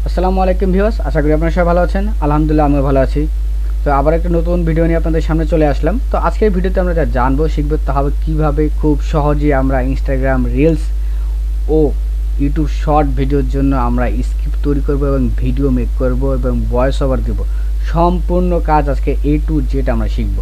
আসসালামু আলাইকুম ভিউয়ার্স, আশা করি আপনারা সবাই ভালো আছেন। আলহামদুলিল্লাহ আমিও ভালো আছি। তো আবার একটা নতুন ভিডিও নিয়ে আপনাদের সামনে চলে আসলাম। তো আজকের ভিডিওতে আমরা যা জানবো শিখবো তা হবে কীভাবে খুব সহজে আমরা ইনস্টাগ্রাম রিলস ও ইউটিউব শর্ট ভিডিওর জন্য আমরা স্ক্রিপ্ট তৈরি করব এবং ভিডিও মেক করব এবং ভয়েস ওভার দেব। সম্পূর্ণ কাজ আজকে A to Z আমরা শিখব।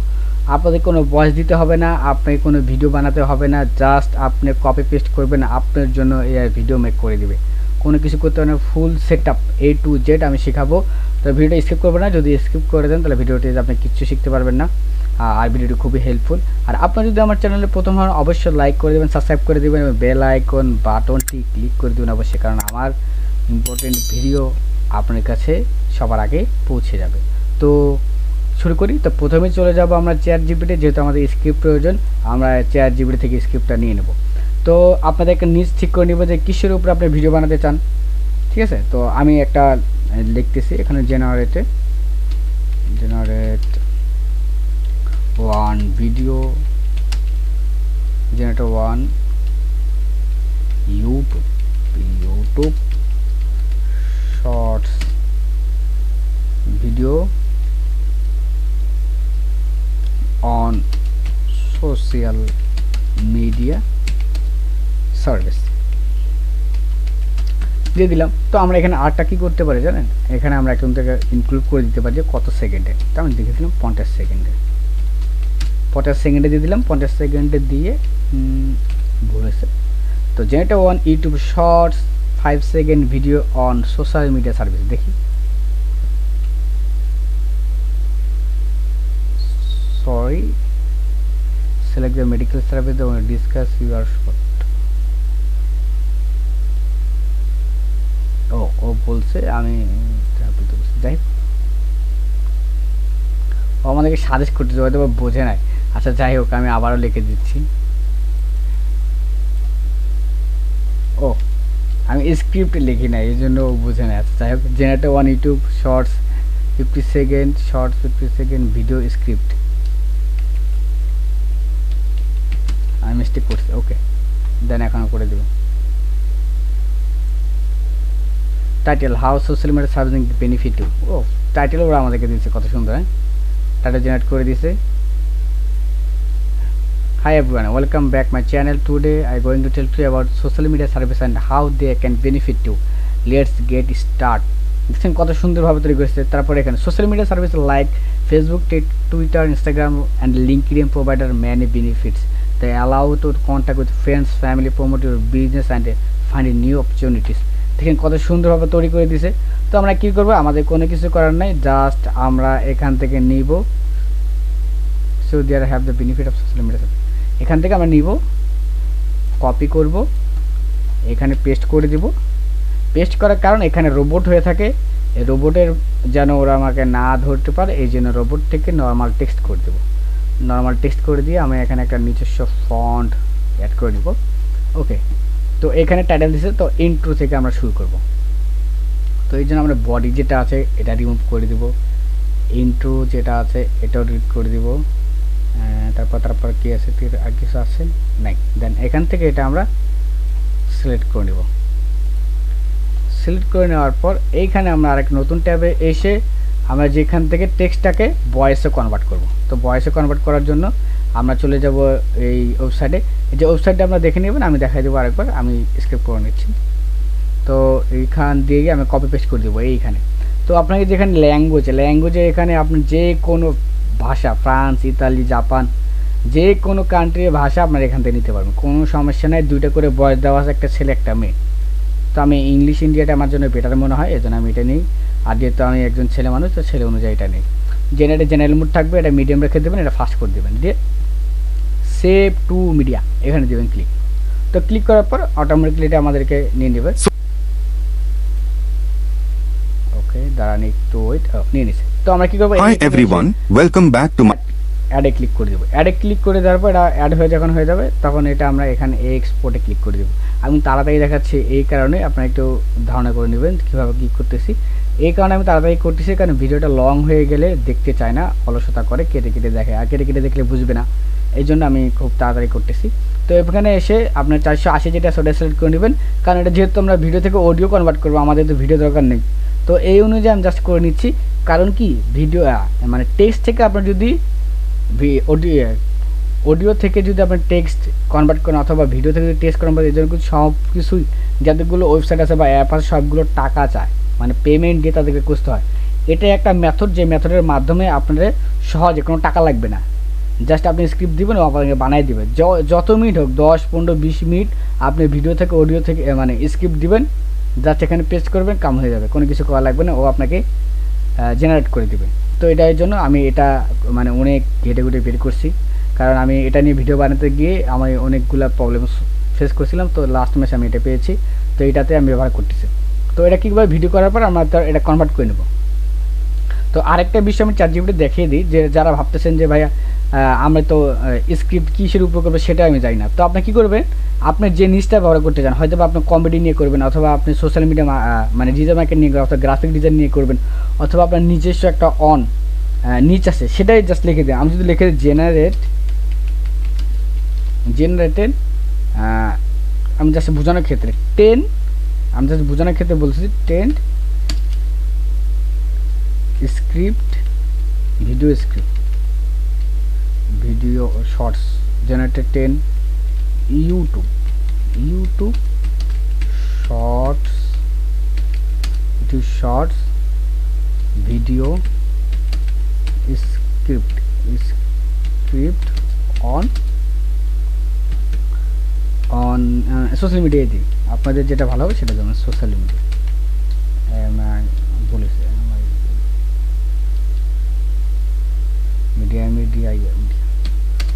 আপনাদের কোনো ভয়েস দিতে হবে না, আপনাকে কোনো ভিডিও বানাতে হবে না, জাস্ট আপনি কপি পেস্ট করবেন, আপনার জন্য এআই ভিডিও মেক করে দিবে। কোনো কিছু করতে হবে না, full setup A to Z আমি শেখাবো। তো ভিডিওটা স্কিপ করবেন না, যদি স্কিপ করে দেন তাহলে ভিডিওটি আপনি কিচ্ছু শিখতে পারবেন না। আর ভিডিওটি খুবই হেল্পফুল। আর আপনারা যদি আমার চ্যানেলে প্রথম হন অবশ্যই লাইক করে দেবেন, সাবস্ক্রাইব করে দেবেন এবং বেল আইকন বাটনটি ক্লিক করে দেবেন অবশ্যই, কারণ আমার ইম্পর্টেন্ট ভিডিও আপনার কাছে সবার আগে পৌঁছে যাবে। তো শুরু করি। তো প্রথমে চলে যাব আমরা চ্যাট জিপিটি, যেহেতু আমাদের স্ক্রিপ্ট প্রয়োজন, আমরা চ্যাট জিপিটি থেকে স্ক্রিপ্টটা নিয়ে নেব। তো আপনাদেরকে নিজ ঠিক করে নেব যে কিসের উপরে আপনি ভিডিও বানাতে চান, ঠিক আছে। তো আমি একটা লিখতেছি এখানে, generate one video, generate one YouTube shorts video on social media service দিয়ে দিলাম। তো আমরা এখানে আরটা কী করতে পারি জানেন, এখানে আমরা একদম থেকে ইনক্লুড করে দিতে পারি যে কত সেকেন্ডে। তো আমি দেখেছিলাম 50 সেকেন্ডে, 50 সেকেন্ডে দিয়ে দিলাম। 50 সেকেন্ডে দিয়ে ভুলেছে। তো যেটা one YouTube shorts 5 second video on social media service, দেখি। Sorry, select the medical service that will discuss your short. ও বলছে আমি যাই হোক, ও আমাদেরকে সাজেস্ট করতেছে, হয়তো বোঝে নাই। আচ্ছা যাই হোক, আমি আবারও লিখে দিচ্ছি। ও আমি স্ক্রিপ্ট লিখি না, এই জন্য ও বুঝে নাই। আচ্ছা যাই হোক, generate one YouTube shorts 50 second shorts 50 second video script. আমি মিস্টেক করছি, ওকে দেন এখনও করে দেব। Title, how social media servicing benefit you. ও টাইটেল ওরা আমাদেরকে দিয়েছে, কত সুন্দর। হ্যাঁ, টাইটেল জেনারেট করে দিয়েছে। Hi everyone, welcome back my channel. Today I going to tell you about social media service and how they can benefit you. Let's get start. দেখছেন কত সুন্দরভাবে তৈরি করেছে। তারপরে এখানে social media service like Facebook, Twitter, Instagram and LinkedIn provider many benefits. They allow to contact with friends, family, promote your business and find new opportunities. দেখেন কত সুন্দরভাবে তৈরি করে দিয়েছে। তো আমরা কি করব, আমাদের কোনো কিছু করার নাই, জাস্ট আমরা এখান থেকে নিব। So there have the benefit of social media. এখান থেকে আমরা নিব, কপি করব, এখানে পেস্ট করে দিব। পেস্ট করার কারণ এখানে রোবট হয়ে থাকে, এই রোবটের যেন ওরা আমাকে না ধরতে পারে, এই জন্য রোবট থেকে নর্মাল টেক্সট করে দেবো। নর্মাল টেক্সট করে দিয়ে আমি এখানে একটা নিজস্ব ফন্ট অ্যাড করে দিব। ওকে, তো এখানে টাইটেল দিছে, তো ইন্ট্রো থেকে আমরা শুরু করব। তো এই জন্য আমরা বডি যেটা আছে এটা রিমুভ করে দিব, ইন্ট্রো যেটা আছে এটাও রিড করে দিব। তারপর কী আছে, আর কিছু আছে নাই। দেন এখান থেকে এটা আমরা সিলেক্ট করে নেব। সিলেক্ট করে নেওয়ার পর এইখানে আমরা আরেক নতুন ট্যাবে এসে আমরা যেখান থেকে টেক্সটটাকে ভয়েসে কনভার্ট করব। তো ভয়েসে কনভার্ট করার জন্য আমরা চলে যাব এই ওয়েবসাইটে। এই যে ওয়েবসাইটটা আমরা দেখে নেবেন, আমি দেখাই দেবো আরেকবার, আমি স্ক্রিপ্ট করে নিচ্ছি। তো এইখান দিয়ে গিয়ে আমি কপি পেস্ট করে দেবো এইখানে। তো আপনাকে যেখানে ল্যাঙ্গুয়েজে এখানে আপনি যে কোনো ভাষা, ফ্রান্স, ইতালি, জাপান, যে কোনো কান্ট্রির ভাষা আপনার এখান থেকে নিতে পারবেন, কোনো সমস্যা নেই। দুইটা করে ভয়েস দেওয়া আছে, একটা ছেলে একটা মেয়ে। তো আমি ইংলিশ ইন্ডিয়াটা আমার জন্য বেটার মনে হয়, এই জন্য আমি এটা নিই। আর যেহেতু আমি একজন ছেলে মানুষ, তো ছেলে অনুযায়ী এটা নেই। জেনারেল মুড থাকবে, এটা মিডিয়াম রেখে দেবেন, এটা ফাস্ট করে দেবেন, দিয়ে সেভ টু মিডিয়া এখানে দেবেন ক্লিক। তো ক্লিক করার পর অটোমেটিকলি এটা আমাদেরকে নিয়ে নেবে। ওকে, দাঁড়ান একটু ওয়েট, নিয়ে নিচ্ছে। তো আমরা কি করবো, hi everyone, welcome back to my অ্যাডে ক্লিক করে দেবো। অ্যাডে ক্লিক করে দেওয়ার পর এটা অ্যাড যখন হয়ে যাবে তখন এটা আমরা এখানে এক্সপোর্টে ক্লিক করে দেবো। আমি তাড়াতাড়ি দেখাচ্ছি এই কারণে, আপনারা একটু ধারণা করে নেবেন কীভাবে কী করতেছি। এই কারণে আমি তাড়াতাড়ি করতেছি, কারণ ভিডিওটা লং হয়ে গেলে দেখতে চায় না, অলসতা করে, কেটে কেটে দেখে, আর কেটে কেটে দেখলে বুঝবে না, এই জন্য আমি খুব তাড়াতাড়ি করতেছি। তো এখানে এসে আপনার 480 যেটা সেটা সিলেক্ট করে নেবেন, কারণ এটা যেহেতু আমরা ভিডিও থেকে অডিও কনভার্ট করবো, আমাদের তো ভিডিও দরকার নেই। তো এই অনুযায়ী আমি জাস্ট করে নিচ্ছি। কারণ কি ভিডিও মানে টেক্সট থেকে আপনার যদি অডিও থেকে যদি আপনি টেক্সট কনভার্ট করেন অথবা ভিডিও থেকে যদি টেক্সট কনভার্ট, এই জন্য কিন্তু সব কিছুই যতগুলো ওয়েবসাইট আছে বা অ্যাপ আছে সবগুলো টাকা চায়, মানে পেমেন্ট দিয়ে তাদেরকে খুঁজতে হয়। এটাই একটা মেথড, যে মেথডের মাধ্যমে আপনাদের সহজে কোনো টাকা লাগবে না, জাস্ট আপনি স্ক্রিপ্ট দিবেন ও আপনাকে বানিয়ে দেবে। যত মিনিট হোক 10, 15, 20 মিনিট আপনি ভিডিও থেকে অডিও থেকে মানে স্ক্রিপ্ট দিবেন, জাস্ট এখানে পেস্ট করবেন, কাম হয়ে যাবে, কোনো কিছু করা লাগবে না, ও আপনাকে জেনারেট করে দেবে। তো এটার জন্য আমি এটা মানে অনেক ঘেটে ঘুটে বের করছি, কারণ আমি এটা নিয়ে ভিডিও বানাতে গিয়ে আমি অনেকগুলো প্রবলেম ফেস করছিলাম। তো লাস্ট ম্যাচ আমি এটা পেয়েছি, তো এটাতে আমি ব্যবহার করতেছি। তো এটা কীভাবে ভিডিও করার পর আমরা এটা কনভার্ট করে নেব। তো আরেকটা বিষয় আমি ChatGPT দেখিয়ে দিই, যে যারা ভাবতেছেন যে ভাইয়া আমরা তো স্ক্রিপ্ট কিসের উপর করবে সেটা আমি জানি না। তো আপনি কী করবেন, আপনি যে নিচটা ব্যবহার করতে চান, হয়তো আপনি কমেডি নিয়ে করবেন, অথবা আপনি সোশ্যাল মিডিয়া মানে ডিজিটাল মার্কেট নিয়ে করবেন, অথবা গ্রাফিক ডিজাইন নিয়ে করবেন, অথবা আপনার নিজস্ব একটা নিচ আছে সেটাই জাস্ট লিখে দিন। আমি যদি লিখে দিই জেনারেটেড, আমি জাস্ট বোঝানোর ক্ষেত্রে আমি জাস্ট বোঝানোর ক্ষেত্রে বলছি 10 script, video shorts generated 10 YouTube shorts video script on social মিডিয়ায় দিই। আপনাদের যেটা ভালো হবে সেটা যেমন সোশ্যাল মিডিয়া বলেছে মিডিয়া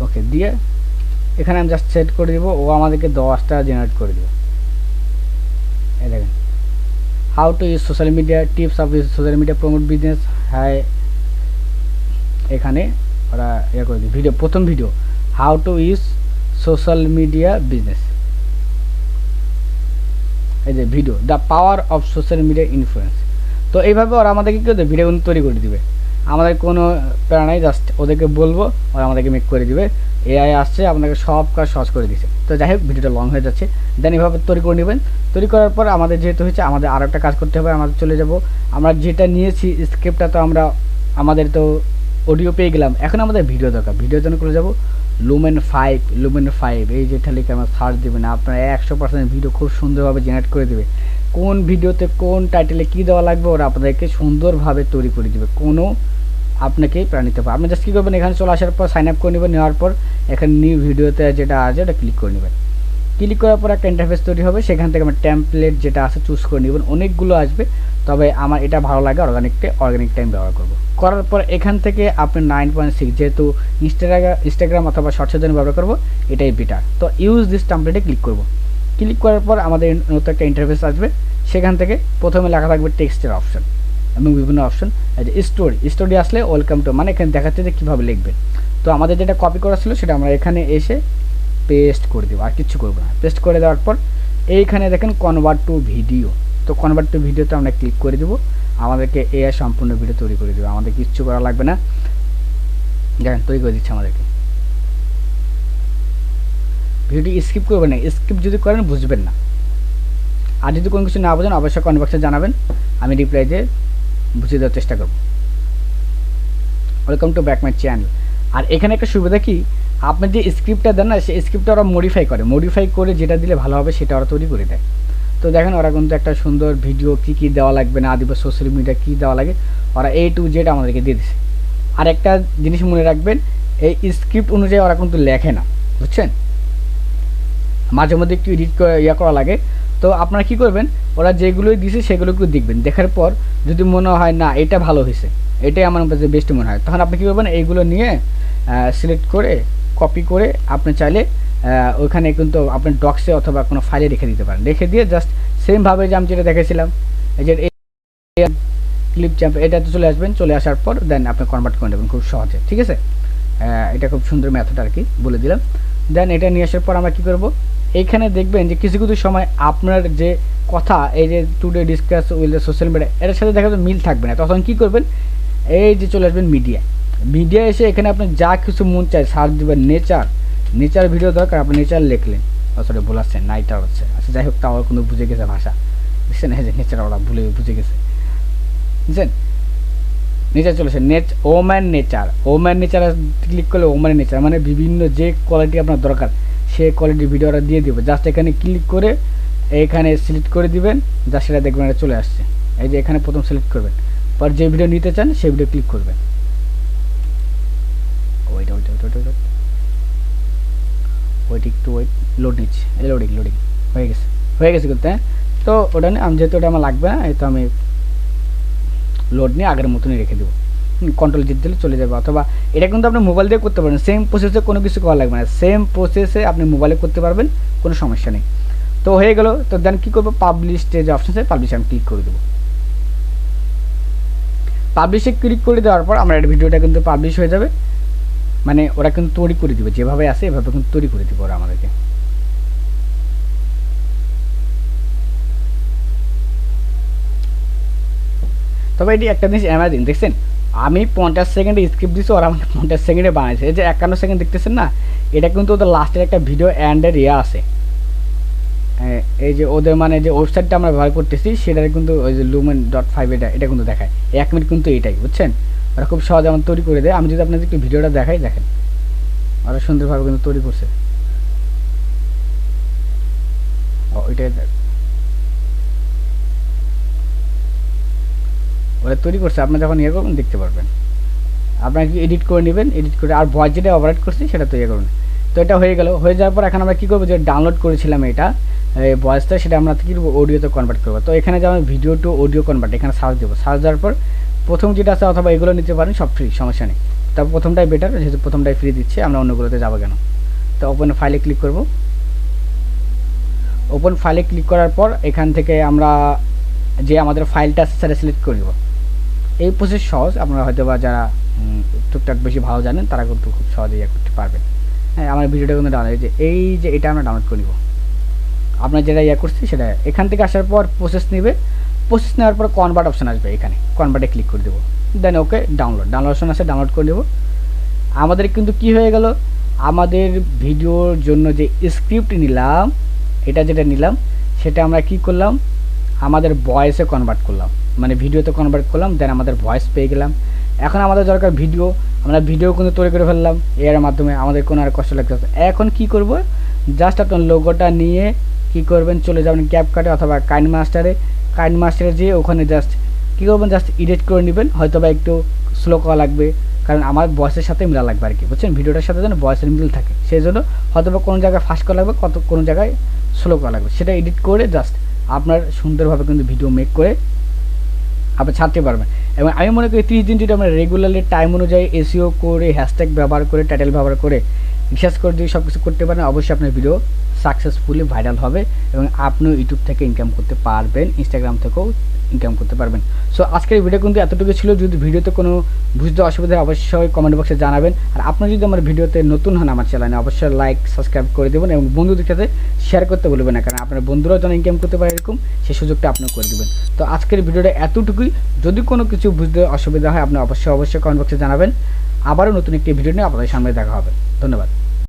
ওকে দিয়ে এখানে আমি জাস্ট সেট করে দেবো, ও আমাদেরকে 10টা জেনারেট করে দেবে। এই দেখেন, how to use social media, tips of use social media promote business. হ্যাঁ, এখানে ওরা ইয়ে করে দিই প্রথম video how to use social media business. এই যে video the power of social media influence. তো এইভাবে ওরা আমাদেরকে কী করবে, ভিডিও তৈরি করে দিবে, আমাদের কোনো প্যারা নাই, জাস্ট ওদেরকে বলবো ওরা আমাদেরকে মেক করে দিবে। এআই আসছে, আপনাকে সব কাজ সহজ করে দিচ্ছে। তো যাই হোক, ভিডিওটা লং হয়ে যাচ্ছে, দেন এভাবে তৈরি করে নেবেন। তৈরি করার পর আমাদের যেহেতু হয়েছে, আমাদের আরও একটা কাজ করতে হবে। আমাদের চলে যাব, আমরা যেটা নিয়েছি স্ক্রিপ্টটা, তো আমাদের তো অডিও পেয়ে গেলাম, এখন আমাদের ভিডিও দরকার। ভিডিওর জন্য করে যাব লুমেন 5, এই যেটা লিখে আমরা সার্চ দেবেন, আপনার 100% ভিডিও খুব সুন্দরভাবে জেনারেট করে দেবে। কোন ভিডিওতে কোন টাইটেলে কী দেওয়া লাগবে ওরা আপনাদেরকে সুন্দরভাবে তৈরি করে দেবে, কোনো আপনাকে প্রাণ নিতে পারে। আপনি জাস্ট কী করবেন, এখানে চলে আসার পর সাইন আপ করে নেবেন, নেওয়ার পর এখানে নিউ ভিডিওতে যেটা আছে ওটা ক্লিক করে নেবেন। ক্লিক করার পর একটা ইন্টারফেস তৈরি হবে, সেখান থেকে আমার টেমপ্লেট যেটা আছে চুজ করে নেবেন। অনেকগুলো আসবে, তবে আমার এটা ভালো লাগে অর্গানিক টাইম ব্যবহার করব। করার পর এখান থেকে আপনি 9.6, যেহেতু ইনস্টাগ্রাম অথবা শর্টসের জন্য ব্যবহার করবো, এটাই বেটার। তো ইউজ দিস টেমপ্লেটে ক্লিক করব। ক্লিক করার পর আমাদের নতুন একটা ইন্টারফেস আসবে, সেখান থেকে প্রথমে লেখা থাকবে টেক্সটের অপশন এবং বিভিন্ন অপশন। এই যে স্টোরি আসলে ওয়েলকাম টু, মানে এখানে দেখাচ্ছে যে কীভাবে লিখবেন। তো আমাদের যেটা কপি করা ছিল সেটা আমরা এখানে এসে পেস্ট করে দেবো, আর কিচ্ছু করবো না। পেস্ট করে দেওয়ার পর এইখানে দেখেন কনভার্ট টু ভিডিও, তো কনভার্ট টু ভিডিওতে আমরা ক্লিক করে দেবো, আমাদেরকে এআই সম্পূর্ণ ভিডিও তৈরি করে দেবো, আমাদের কিচ্ছু করা লাগবে না। দেখেন তৈরি করে দিচ্ছে আমাদেরকে। ভিডিওটি স্কিপ করবেন না, স্কিপ যদি করেন বুঝবেন না। আর যদি কোনো কিছু না বোঝেন অবশ্যই কমেন্ট বক্সে জানাবেন, আমি রিপ্লাই দিয়ে বুঝিয়ে দেওয়ার চেষ্টা করব। Welcome to back my channel. আর এখানে একটা সুবিধা কি, আপনি যে স্ক্রিপ্টটা দেন না, সেই স্ক্রিপ্টটা ওরা মডিফাই করে যেটা দিলে ভালো হবে সেটা ওরা তৈরি করে দেয়। তো দেখেন ওরা কিন্তু একটা সুন্দর ভিডিও কী দেওয়া লাগবে না দিব, সোশ্যাল মিডিয়া কী দেওয়া লাগে, ওরা A to Z আমাদেরকে দিয়ে দিচ্ছে। আর একটা জিনিস মনে রাখবেন, এই স্ক্রিপ্ট অনুযায়ী ওরা কিন্তু লেখে না, বুঝছেন, মাঝে মধ্যে একটু এডিট করা লাগে। তো আপনারা কী করবেন, ওরা যেগুলোই দিছে সেগুলো একটু দেখবেন, দেখার পর যদি মনে হয় না এটা ভালো হয়েছে, এটাই আমার কাছে বেস্ট মনে হয়, তখন আপনি কী করবেন, এইগুলো নিয়ে সিলেক্ট করে কপি করে আপনি চাইলে ওইখানে কিন্তু আপনি ডক্সে অথবা কোনো ফাইলে রেখে দিতে পারেন। রেখে দিয়ে জাস্ট সেমভাবে যে আমি যেটা দেখেছিলাম, এই যে ক্লিপ চ্যাম্প, এটাতে চলে আসবেন। চলে আসার পর দেন আপনি কনভার্ট করে নেবেন খুব সহজে, ঠিক আছে। এটা খুব সুন্দর মেথড আর কি বলে দিলাম। দেন এটা নিয়ে আসার পর আমরা কী করবো, এইখানে দেখবেন যে কিছু কিছু সময় আপনার যে কথা, এই যে today discuss with the social media, এটার সাথে দেখা যাবে মিল থাকবে না, তখন কী করবেন, এই যে চলে আসবেন মিডিয়া এসে এখানে আপনি যা কিছু মন চায় সার্চ দেবেন। নেচার ভিডিও দরকার, আপনি নেচার লিখলেন, সরি বলাচ্ছেন নাইটার হচ্ছে, আচ্ছা যাই হোক, তাও কিন্তু বুঝে গেছে ভাষা, বুঝছেন, এই যে নেচার ওরা বুঝে গেছে। বুঝছেন, নিচে চলেছে ওম্যান নেচার ক্লিক করলে ওম্যান নেচার মানে বিভিন্ন যে কোয়ালিটি আপনার দরকার সেই কোয়ালিটির ভিডিওটা দিয়ে দিব। জাস্ট এখানে ক্লিক করে এখানে সিলেক্ট করে দিবেন, জাস্ট সেটা দেখবেন এটা চলে আসছে। এই যে এখানে প্রথম সিলেক্ট করবেন, পর যে ভিডিও নিতে চান সেই ভিডিও ক্লিক করবেন। ওইটা একটু লোড নিচ্ছে, এই লোডিং হয়ে গেছে কিন্তু। হ্যাঁ, তো ওটা নিয়ে আমি যেহেতু ওটা আমার লাগবে না, এই তো আমি লোড নিয়ে আগের মতনই রেখে দেবো। কন্ট্রোল জিত দিলে চলে যাবে। অথবা এটা কিন্তু আপনি মোবাইল দিয়ে করতে পারেন, সেম প্রসেসে কোনো কিছু করা লাগবে না, সেম প্রসেসে আপনি মোবাইলে করতে পারবেন, কোনো সমস্যা নেই। তো হয়ে গেল। তো দেন কী করবো, পাবলিশ যে অপশন আছে পাবলিশে আমি ক্লিক করে দেবো। পাবলিশে ক্লিক করে দেওয়ার পর আমার ভিডিওটা কিন্তু পাবলিশ হয়ে যাবে, মানে ওরা কিন্তু তৈরি করে দিবে, যেভাবে আসে এভাবে কিন্তু তৈরি করে দিবে ওরা আমাদেরকে। তবে এটি একটা জিনিস অ্যামাজিং দেখছেন, আমি 50 সেকেন্ডে স্ক্রিপ্ট দিচ্ছি, ওরা আমাকে 50 সেকেন্ডে বানাইছে। এই যে 51 সেকেন্ড দেখতেছেন না, এটা কিন্তু ওদের লাস্টের একটা ভিডিও অ্যান্ডের আছে। এই যে ওদের মানে যে ওয়েবসাইটটা আমরা ব্যবহার করতেছি সেটার কিন্তু ওই যে lumen.5 এটা কিন্তু দেখায় 1 মিনিট কিন্তু এটাই, বুঝছেন। ওরা খুব সহজে আমার তৈরি করে দেয়। আমি যদি আপনাদের একটু ভিডিওটা দেখাই, দেখেন ওরা সুন্দরভাবে কিন্তু তৈরি করছে। ওইটাই ওরা তৈরি করছে, আপনারা যখন ইয়ে করবেন দেখতে পারবেন। আপনারা কি এডিট করে নেবেন, এডিট করে আর ভয়েস যেটা অপারেট করছি সেটা তৈরি করবেন। তো এটা হয়ে গেল। হয়ে যাওয়ার পর এখন আমরা কী করবো, যে ডাউনলোড করেছিলাম এটা এই ভয়েসটা, সেটা আমরা কী করবো, অডিওতে কনভার্ট করবো। তো এখানে যেমন ভিডিও টু অডিও কনভার্ট, এখানে সার্চ দেবো। সার্চ দেওয়ার পর প্রথম যেটা আছে, অথবা এগুলো নিতে পারেন, সব ফ্রি, সমস্যা নেই। তবে প্রথমটাই বেটার, যেহেতু প্রথমটাই ফ্রি দিচ্ছে, আমরা অন্যগুলোতে যাবো কেন। তো ওপেন ফাইলে ক্লিক করব। ওপেন ফাইলে ক্লিক করার পর এখান থেকে আমরা যে আমাদের ফাইলটা আছে সেটা সিলেক্ট করে নেব। এই প্রসেস সহজ, আপনারা হয়তো বা যারা টুকটাক বেশি ভালো জানেন তারা কিন্তু খুব সহজেই ইয়ে করতে পারবেন। হ্যাঁ, আমার ভিডিওটা কিন্তু ডাউনলোড, এই যে এটা আমরা ডাউনলোড করে নিব। আপনার যেটা ইয়ে করছি সেটা এখান থেকে আসার পর প্রসেস নেবে। প্রসেস নেওয়ার পর কনভার্ট অপশান আসবে, এখানে কনভার্টে ক্লিক করে দেবো। দেন ওকে ডাউনলোড অপশান আছে, ডাউনলোড করে নেব। আমাদের কিন্তু কি হয়ে গেল, আমাদের ভিডিওর জন্য যে স্ক্রিপ্ট নিলাম, এটা যেটা নিলাম সেটা আমরা কি করলাম, আমাদের ভয়েসে কনভার্ট করলাম, মানে ভিডিওতে কনভার্ট করলাম। দেন আমাদের ভয়েস পেয়ে গেলাম। এখন আমাদের দরকার ভিডিও, আমরা ভিডিও কিন্তু তৈরি করে ফেললাম এর মাধ্যমে, আমাদের কোনো আর কষ্ট লাগতে হবে। এখন কি করব, জাস্ট আপনার লোগোটা নিয়ে কি করবেন, চলে যাবেন ক্যাপকাটে অথবা কাইনমাস্টারে যেয়ে ওখানে জাস্ট কী করবেন, জাস্ট এডিট করে নেবেন। হয়তো বা একটু স্লো করা লাগবে, কারণ আমার ভয়েসের সাথে মিলা লাগবে আর কি, বুঝছেন। ভিডিওটার সাথে যেন ভয়েসের মিল থাকে, সেই জন্য হয়তো বা কোনো জায়গায় ফাস্ট করা লাগবে, কোনো জায়গায় স্লো করা লাগবে, সেটা এডিট করে জাস্ট আপনার সুন্দরভাবে কিন্তু ভিডিও মেক করে আপনি ছাড়তে পারবেন। এবং আমি মনে করি 30 দিন যদি আমরা রেগুলারলি টাইম অনুযায়ী এসইও করে, হ্যাশট্যাগ ব্যবহার করে, টাইটেল ব্যবহার করে, রিসার্চ করে যদি সব কিছু করতে পারেন, অবশ্যই আপনার ভিডিও সাকসেসফুলি ভাইরাল হবে এবং আপনিও ইউটিউব থেকে ইনকাম করতে পারবেন, ইনস্টাগ্রাম থেকেও ইনকাম করতে পারবেন। সো আজকের ভিডিও কিন্তু এতটুকু ছিল। যদি ভিডিওতে কোনো বুঝতে অসুবিধা অবশ্যই কমেন্ট বক্সে জানাবেন। আর আপনি যদি আমার ভিডিওতে নতুন হন আমার চ্যানেলে, অবশ্যই লাইক সাবস্ক্রাইব করে দেবেন এবং বন্ধুদের সাথে শেয়ার করতে বলবেন না, কারণ আপনার বন্ধুরাও যেন ইনকাম করতে পারে এরকম সেই সুযোগটা আপনি করে দেবেন। তো আজকের ভিডিওটা এতটুকুই। যদি কোনো কিছু বুঝতে অসুবিধা হয় আপনি অবশ্যই কমেন্ট বক্সে জানাবেন। আবারও নতুন একটি ভিডিও নিয়ে আপনাদের সামনে দেখা হবে। ধন্যবাদ।